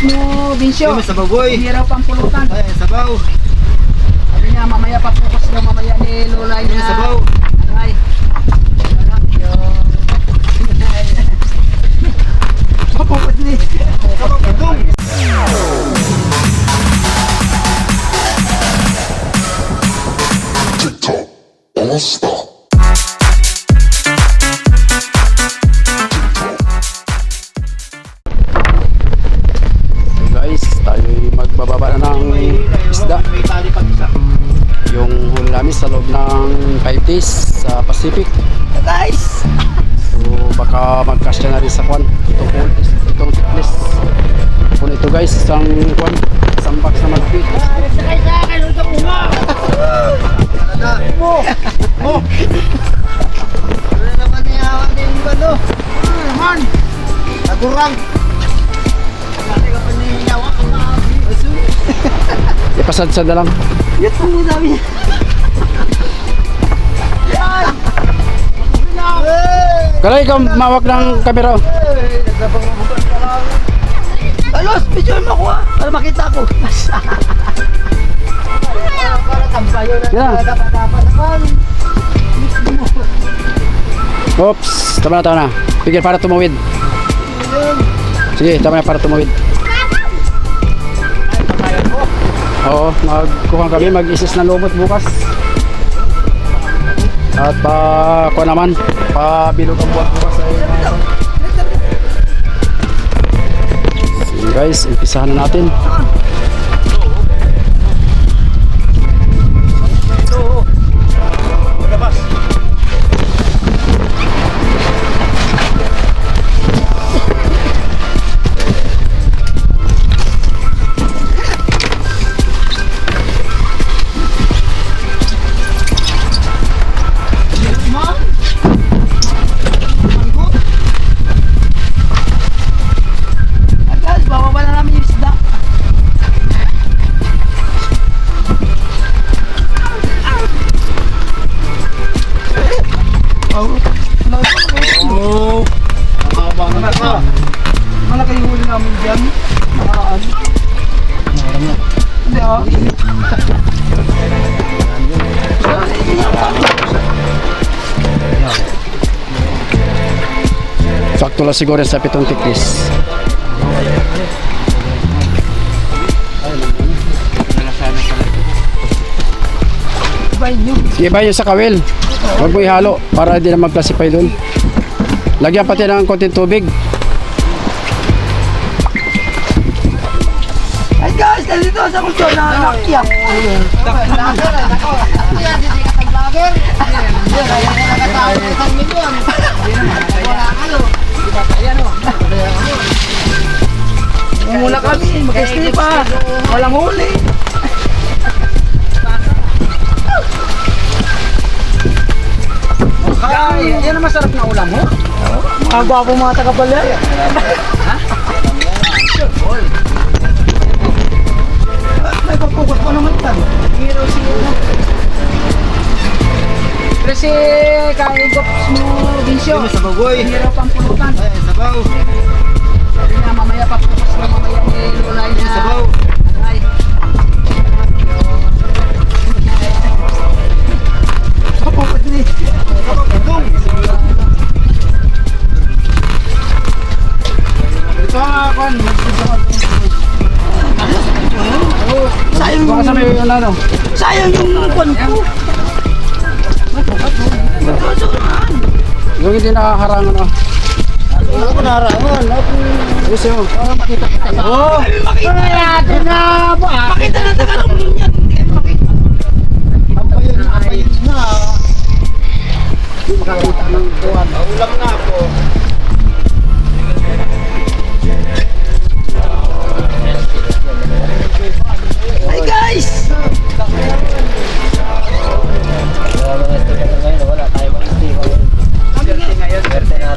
mo, Vinsyo. May sabaw boy. Hindi raw pang pulutan. Ay, sabaw. Sabi niya, mamaya papukas daw mamaya ni Lola niya. May sabaw. Ay. Papukas ni. Sabaw putong. TikTok, all stop. Guys, tayo'y magbababa na ng isda. May tali pag isa. Yung huli namin sa loob ng 5 days sa Pacific. Guys! So baka mag-cash na rin sa kwan. Itong tiklis. Kung ito guys, isang kwan, isang box na mag-fit. Sakay sa akin, utang uma! Mo! Mo! Ano naman niyawan din ba no? Ano naman? Nagurang! Kasi ka pa niyawa ka na. Ipasadsad na lang. Yan po mo sabi niya. Yan! Kalay ikaw mawak ng kamera. Nagsabang mabukan ka lang. Alos, medyo mo ako para makita ko. Para tampayo na Yeah. dapat naman. Oops, tama na. Pigil para tumawid. Sige, tama na para tumawid. Oo, magkuha kami, mag-isis ng lumot bukas. At kuha naman, bilog ang buwan bukas ay sige guys, umpisahan na natin. Guys, bababa na namin yung isda. Oh! Nakakabang naman ka. Malaki yung huli namin dyan. Nakaraan. Hindi ah. Sakto lang siguro sa 7 tiklis. Bayin nyo. Sige ba yun sa kawil? Huwag mo ihalo para hindi na mag-classify doon. Lagyan pati ng konting tubig. Ay guys, nandito sa kusyon na nakyak. Mula kami, mag-stay pa. Walang huli. Yan ang masarap na ulam mo. Ang gwapo mga taga-balay. May pagpukot pa naman yan. Hero siguro. Kasi kain gops mo, Vinsyo. May sabaw boy. Hero pang pulutan. Ay, sabaw. Sabi niya, mamaya papukas na mamaya ni Lola niya. May sabaw. Ay. Papukas ni. Sabaw putong. Ito kwan, Sayang baka sa may ano. sayang yung kwan ko. Yung hindi nakaharangan oh. Wala ko naharangan. Yes yun. Oh! Makita natin na ba? Makita na tagalong yan. Apayin na. Makakita ng buwan. Ulam na ako. Hi guys!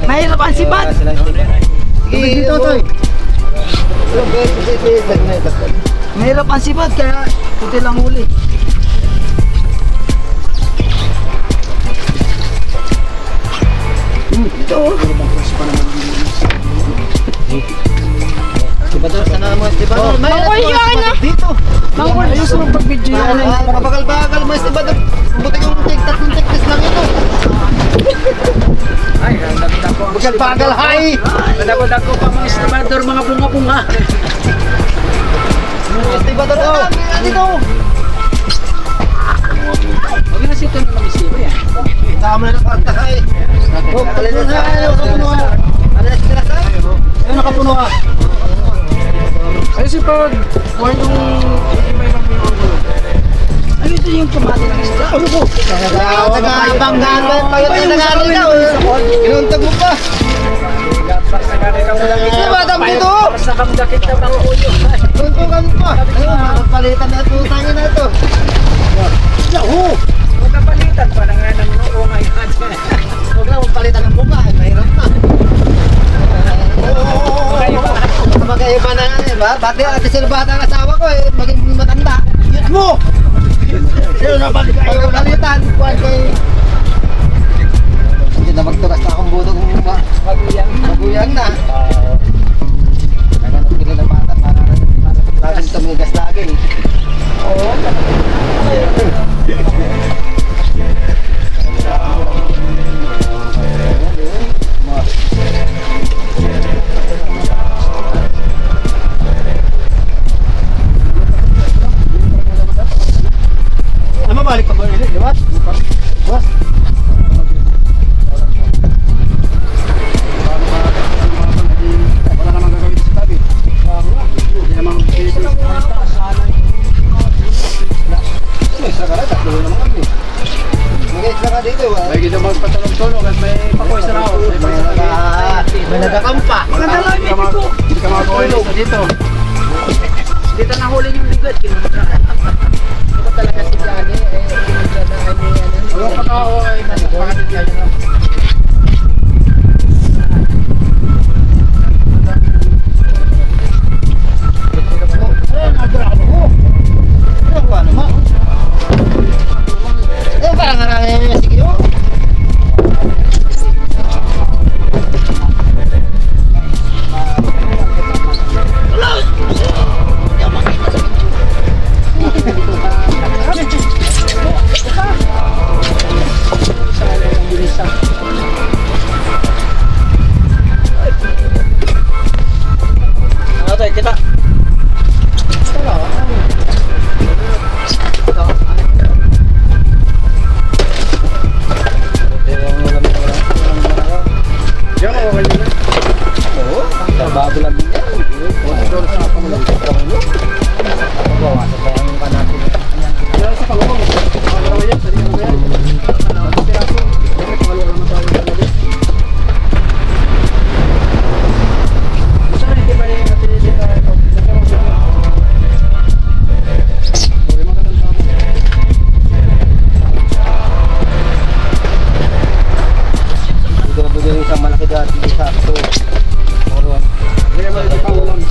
Mahirap ang sibat. Sige, dito, Toy. Mahirap ang sibat kaya puti lang huli. Ito. Sana mo estibador. May Makoy yun, ano? dito. Mangkol, ayos mo pag-video yan. Kabagal-bagal mo estibador. Buti yung tatlong teknis lang ito. Ay, dagdag ko. Bagal-bagal, hay! Dagdag ko pa mga estimador, mga bunga-bunga. Estibador, oh! Dito! Huwag na sito na mag-isibo yan. Tama na ng pagtakay. Oh, palitan na kayo. Nakapuno ka. Ano na sila sa? Ayun, nakapuno ka. Ayos yung pag, or yung ano ito yung pamati ng isda? Ano po? Nagabanggaan ba yung pagdating na gano'n ikaw? Inuntag mo pa. Hindi ba, dam dito? Basta kamdakit na mga ulo. Tuntukan pa. Ayun, magpalitan na ito. Tayo na ito. Huwag kapalitan pa na nga ng noo ngayon. Huwag na magpalitan ng buka. Mahirap na. Magkaiba na nga eh, ba? Pati ate silbata ang asawa ko eh, maging matanda. Yun mo! Sino na pagkalitan? Kuhan kay... Hindi na magtugas na akong budog mo ba? Maguyang na. Nagano'n sila ng bata para laging tumigas lagi. Oo. Mabalik pa ba ulit, di ba? Boss? Wala namang gagawin sa tabi. Hindi namang Isa ka na, tatlo naman kami. Mag-isa ka dito, ba? may gito magpatulong-tulong at may pakoy sa raw. May nagakampa. Maganda lang yung ito. Hindi ka makakuha dito. Dito nahuli yung ligot. Ito talaga si Johnny. Kinudya na kami. Huwag pa ka o ay nagpakatid ka yun. Parang harangin yung sige yun. Ano tayo, kita? Diyan o, okay nyo na. Oo, trabaho lang din yan. Doon sa pangulang. Bawasan pa yung kanapin. Diyan sa pangulang. Pangulang yan, sa diyan mo yan. Piraso. Bakit pangulang naman tayo talaga? Gusto na hindi ba yung natinili na ito? Ito yung isang malaki dati sa ito. Hindi ka ba ito pangulang?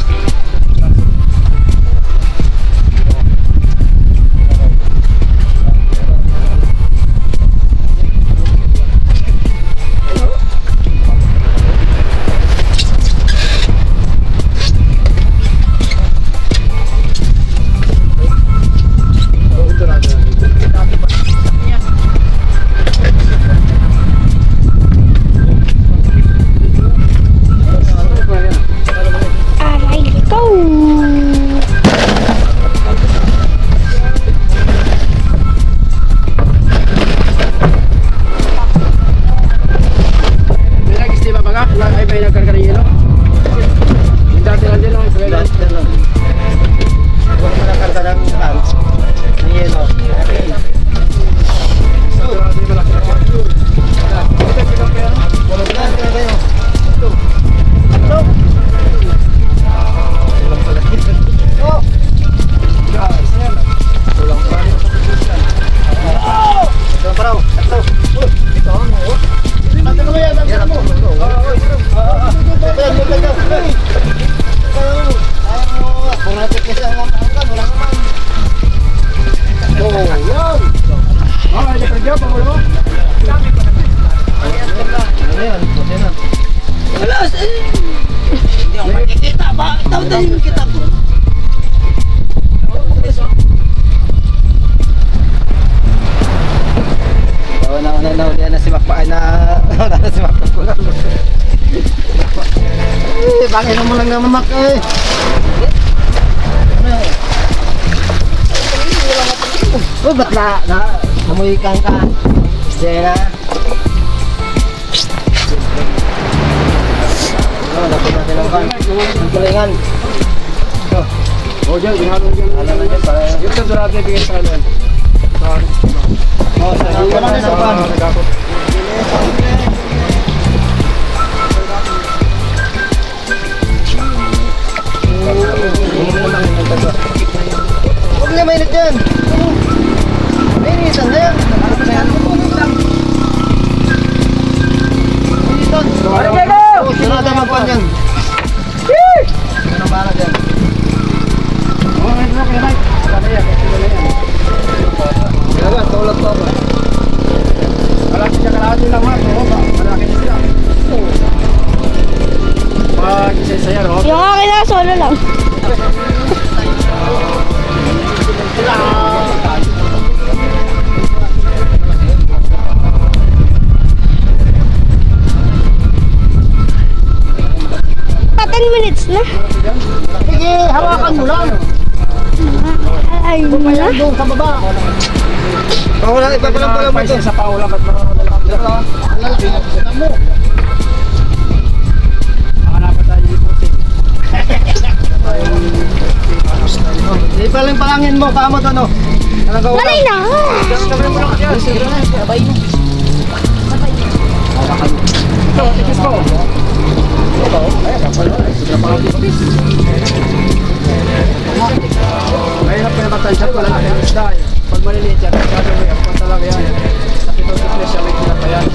Bakit mo lang naman mak eh. Oh, ba't na amoy kang ka? Diyan na. Oh, lapit natin ang kan. Ang kulingan. O dyan, ihalo dyan. Alam na dyan para. Yung sandurado na bigay sa alam. Oh, sa iyo na sa kan. Huwag na mainit dyan. Mainitan na yan. Mainitan. Sarada magpan yan. Ano ba na dyan? O, ngayon na kayo, Mike. Wala na yan. Kaya tulad to ba? Malaki siya kalahati lang, Mark. Oo, malaki niya sila. Pag isa-isaya, no? Yung akin na solo lang. Pa 10 minutes na. Sige, hawakan mo lang. Ay na. Doon sa baba. Wala, ipapalang mo ito. Sa paulang at marami. Hanapan tayo yung puting. Ipalang-palangin mo, kamot ano? Maray na. Sabi mo lang yan. Abay mo. Ito, tikis mo. Mahirap pa yung matansya ko lang ang isda. Pag maliliit yan, gagawin ako talaga yan. Sa pitong tikis siya, may kilap pa yan.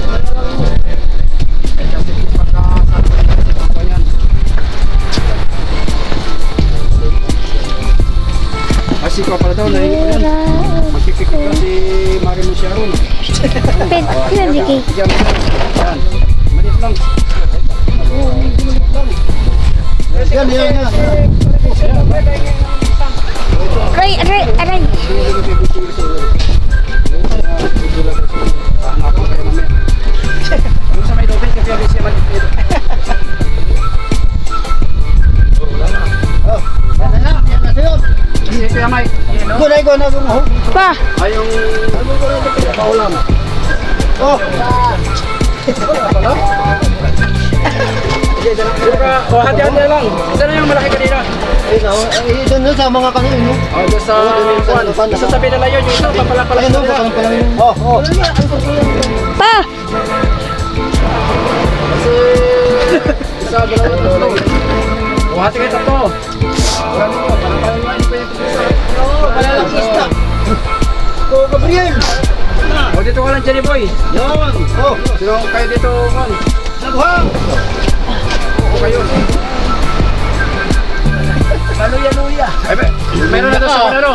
Kasi pagka-saan pa yan. Ay, sikaw pala daw, nahingin ko yan. Magkikikip lang si Marino Sharon. Pinabigay. Bigyan mo yan. Yan. Malit lang. Yan, yan, yan. Aray, aray, aray. Ano sa may dobel, kaya rin siya magkikip. Yan na, yan na sa'yo. Sige, Kuya Mike. Gunay ko na mo. Pa. Ay, yung paulam. Oh, O, hati-hati na lang. Isa na yung malaki kanina. doon sa mga kanino. O, doon sa kuwan. Sa tabi nila yun. Yung isa, papalapala Ayun, nila. papalang-palang. Oh, oh. Pa. Kasi, isa, dalawa, tatlo. O, hati kayo tatlo. Wala nito, parang pa yung isa. Malalang isda. Oh, Gabriel. O, dito ka lang, Jenny Boy. Yan. Oh, Sino kayo dito, man? nagwang. O, kayo. Luya-luya. Ay, meron na doon sa kanalo.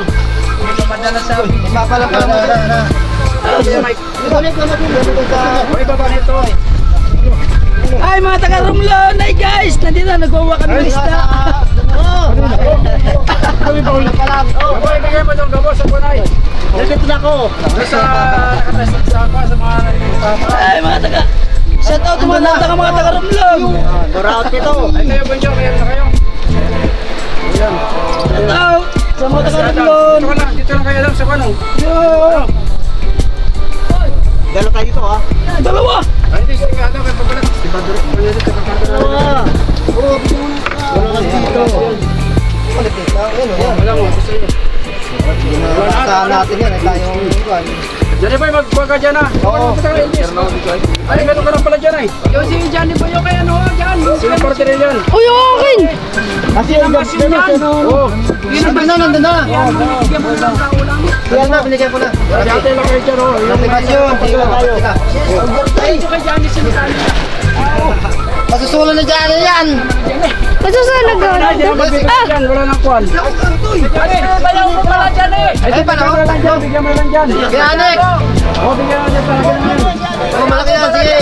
Madala sa Papalang-palang na. Kuya Mike. Gunay ko na doon sa... O, ibaba nito. Ay mga taga-Romblon! Ay guys! Nandito nagwawa kami ng isda. Oh. Kami pa ulit pa lang. O, ibigay mo doon gabo sa kunay. Nandito na ako. Doon sa nakatest sa mga nagpapakain. Ay mga taga... Shout out sa mga taga-Romblon! Doraut ito. Ay, kayo ba dyan? Kaya na kayo. Ayan. Shout out sa mga Dito taga-Romblon! ka lang. Dito lang kayo lang sa kanong. Galo tayo dito ha. Dalawa! Ay, hindi siya nga daw. Kaya pabalat. Di ba doon? Kaya dito kapatid. Oh, wala lang dito. Kulitin na. Yan o, yan. Wala mo. Gusto nyo. Saan natin yan. Ay tayong... Johnny Boy, magkuha ka dyan ah. Oo. Ay, meron ka lang pala dyan ay. Yung si Johnny po yung kaya no? Diyan! Sino party rin yan? Uy, akin. Kasi yung Masin yan! Oo. Sabi na, nandun na. Bigyan mo lang sa ulam. Yan na, binigyan ko na. Dati lang kayo dyan oh. Yung Motivasyon. Tingin na tayo. Ay, ito kay Johnny sinitan. Masusulo na dyan yan. Masusunod ko. Ay, di na magbigay dyan. Wala nang kuwan. Ay, bayaw mo pala Johnny! Ay, di, bigyan mo na lang dyan. Bigyan mo na lang dyan. Kaya Anek. Oo, bigyan mo na dyan. Talaga naman. Oh, malaki yan. Sige.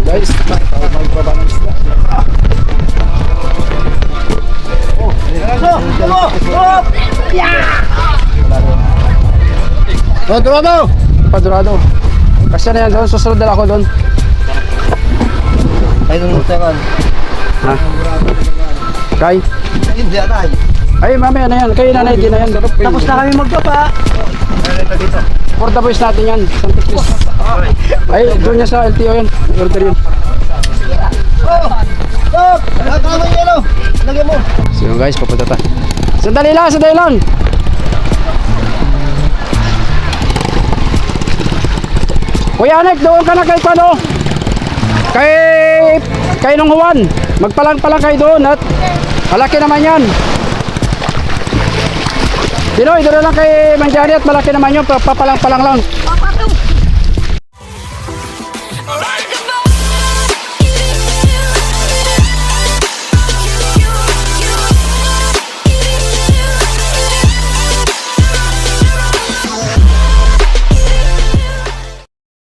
Guys, magbaba ng isla. Oh, Dorado. Padurado. Kasya na yan doon. Susunod na ako doon. Ay, nung usakan. Ha? Kay? Hindi atay. Ay, mamaya na yan. Kayo nanay, di na yan. Tapos na kami magpapa. For the boys natin yan. Santos please. Ay, doon niya sa LTO yan. Order yun. Oh! Stop! Nakakama niya no. Lagyan mo. So yun guys, papunta ta. Sandali lang, sandali lang. Kuya Anek, doon ka na kay Pano. Kay nung Juan. Magpalang-palang kayo doon at malaki naman yan. Pinoy, doon lang kay Manjari at malaki naman yun. Papalang-palang lang.